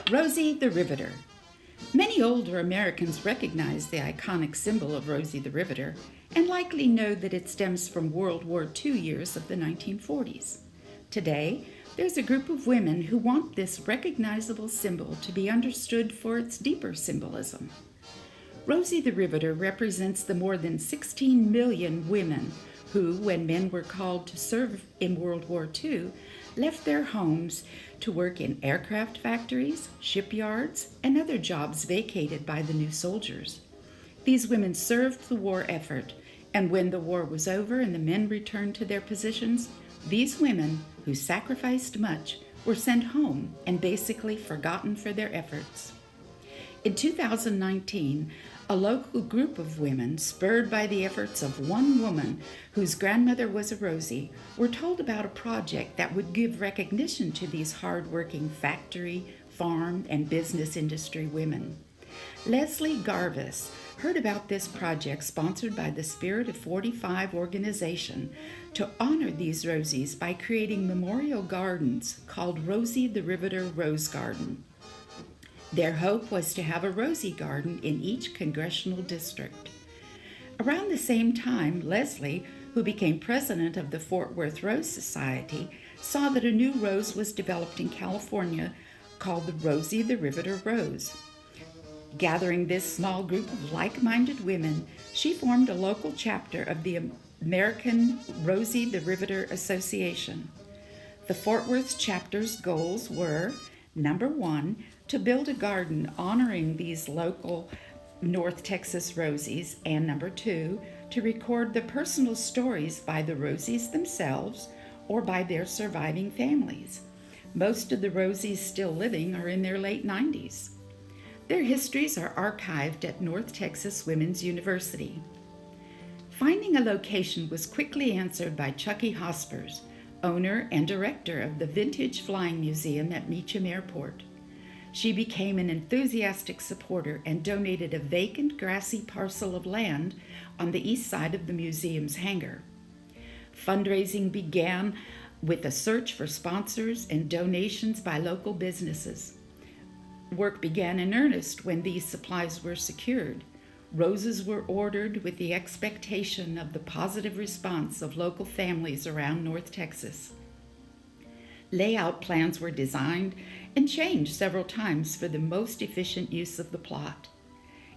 Rosie the Riveter. Many older Americans recognize the iconic symbol of Rosie the Riveter and likely know that it stems from World War II years of the 1940s. Today, there's a group of women who want this recognizable symbol to be understood for its deeper symbolism. Rosie the Riveter represents the more than 16 million women who, when men were called to serve in World War II, left their homes to work in aircraft factories, shipyards, and other jobs vacated by the new soldiers. These women served the war effort, and when the war was over and the men returned to their positions, these women, who sacrificed much, were sent home and basically forgotten for their efforts. In 2019, a local group of women, spurred by the efforts of one woman whose grandmother was a Rosie, were told about a project that would give recognition to these hard-working factory, farm, and business industry women. Leslie Garvis heard about this project sponsored by the Spirit of 45 organization to honor these Rosies by creating memorial gardens called Rosie the Riveter Rose Garden. Their hope was to have a Rosie garden in each congressional district. Around the same time, Leslie, who became president of the Fort Worth Rose Society, saw that a new rose was developed in California called the Rosie the Riveter Rose. Gathering this small group of like-minded women, she formed a local chapter of the American Rosie the Riveter Association. The Fort Worth chapter's goals were, number one, to build a garden honoring these local North Texas Rosies, and number two, to record the personal stories by the Rosies themselves or by their surviving families. Most of the Rosies still living are in their late 90s. Their histories are archived at North Texas Women's University. Finding a location was quickly answered by Chucky Hospers, owner and director of the Vintage Flying Museum at Meacham Airport. She became an enthusiastic supporter and donated a vacant grassy parcel of land on the east side of the museum's hangar. Fundraising began with a search for sponsors and donations by local businesses. Work began in earnest when these supplies were secured. Roses were ordered with the expectation of the positive response of local families around North Texas. Layout plans were designed and changed several times for the most efficient use of the plot.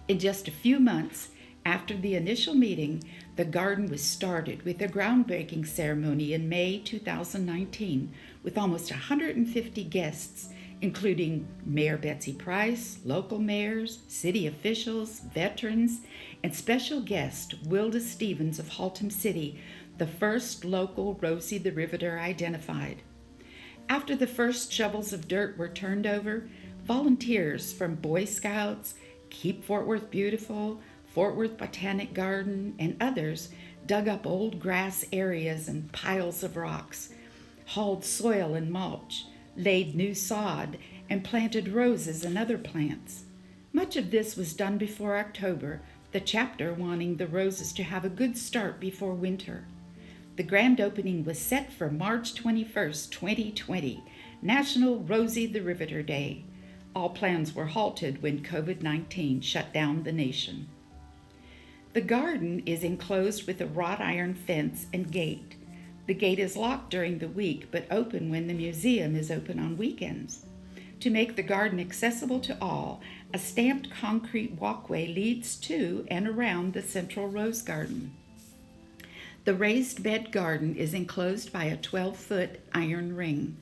In just a few months after the initial meeting, the garden was started with a groundbreaking ceremony in May 2019 with almost 150 guests, including Mayor Betsy Price, local mayors, city officials, veterans, and special guest Wilda Stevens of Haltom City, the first local Rosie the Riveter identified. After the first shovels of dirt were turned over, volunteers from Boy Scouts, Keep Fort Worth Beautiful, Fort Worth Botanic Garden, and others dug up old grass areas and piles of rocks, hauled soil and mulch, laid new sod, and planted roses and other plants. Much of this was done before October, the chapter wanting the roses to have a good start before winter. The grand opening was set for March 21st, 2020, National Rosie the Riveter Day. All plans were halted when COVID-19 shut down the nation. The garden is enclosed with a wrought iron fence and gate. The gate is locked during the week but open when the museum is open on weekends. To make the garden accessible to all, a stamped concrete walkway leads to and around the central rose garden. The raised bed garden is enclosed by a 12-foot iron ring.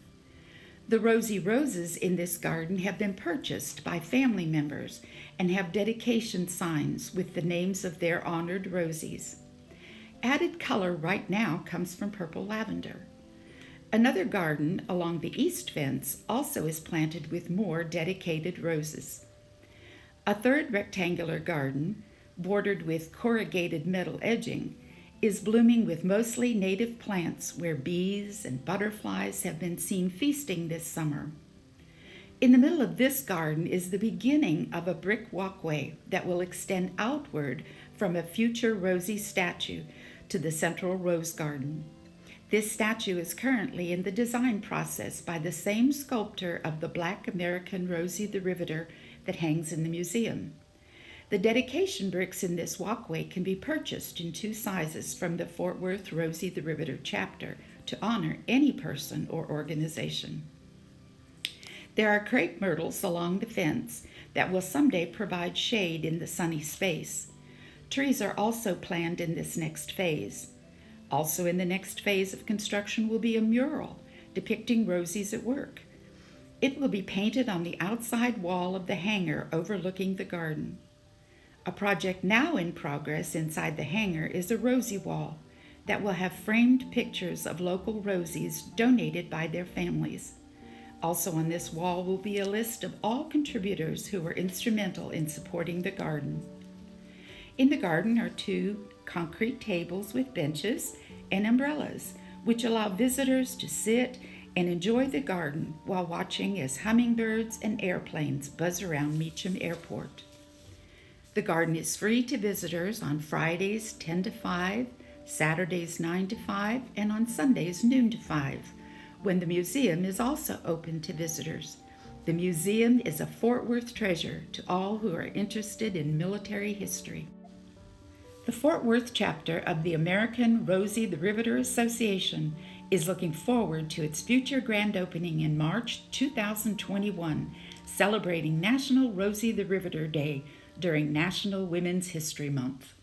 The Rosie roses in this garden have been purchased by family members and have dedication signs with the names of their honored Rosies. Added color right now comes from purple lavender. Another garden along the east fence also is planted with more dedicated roses. A third rectangular garden, bordered with corrugated metal edging, is blooming with mostly native plants where bees and butterflies have been seen feasting this summer. In the middle of this garden is the beginning of a brick walkway that will extend outward from a future Rosie statue to the central rose garden. This statue is currently in the design process by the same sculptor of the Black American Rosie the Riveter that hangs in the museum. The dedication bricks in this walkway can be purchased in 2 sizes from the Fort Worth Rosie the Riveter chapter to honor any person or organization. There are crepe myrtles along the fence that will someday provide shade in the sunny space. Trees are also planned in this next phase. Also in the next phase of construction will be a mural depicting Rosie's at work. It will be painted on the outside wall of the hangar overlooking the garden. A project now in progress inside the hangar is a Rosie wall that will have framed pictures of local Rosies donated by their families. Also on this wall will be a list of all contributors who were instrumental in supporting the garden. In the garden are 2 concrete tables with benches and umbrellas, which allow visitors to sit and enjoy the garden while watching as hummingbirds and airplanes buzz around Meacham Airport. The garden is free to visitors on Fridays 10 to 5, Saturdays 9 to 5, and on Sundays noon to 5, when the museum is also open to visitors. The museum is a Fort Worth treasure to all who are interested in military history. The Fort Worth chapter of the American Rosie the Riveter Association is looking forward to its future grand opening in March 2021, celebrating National Rosie the Riveter Day during National Women's History Month.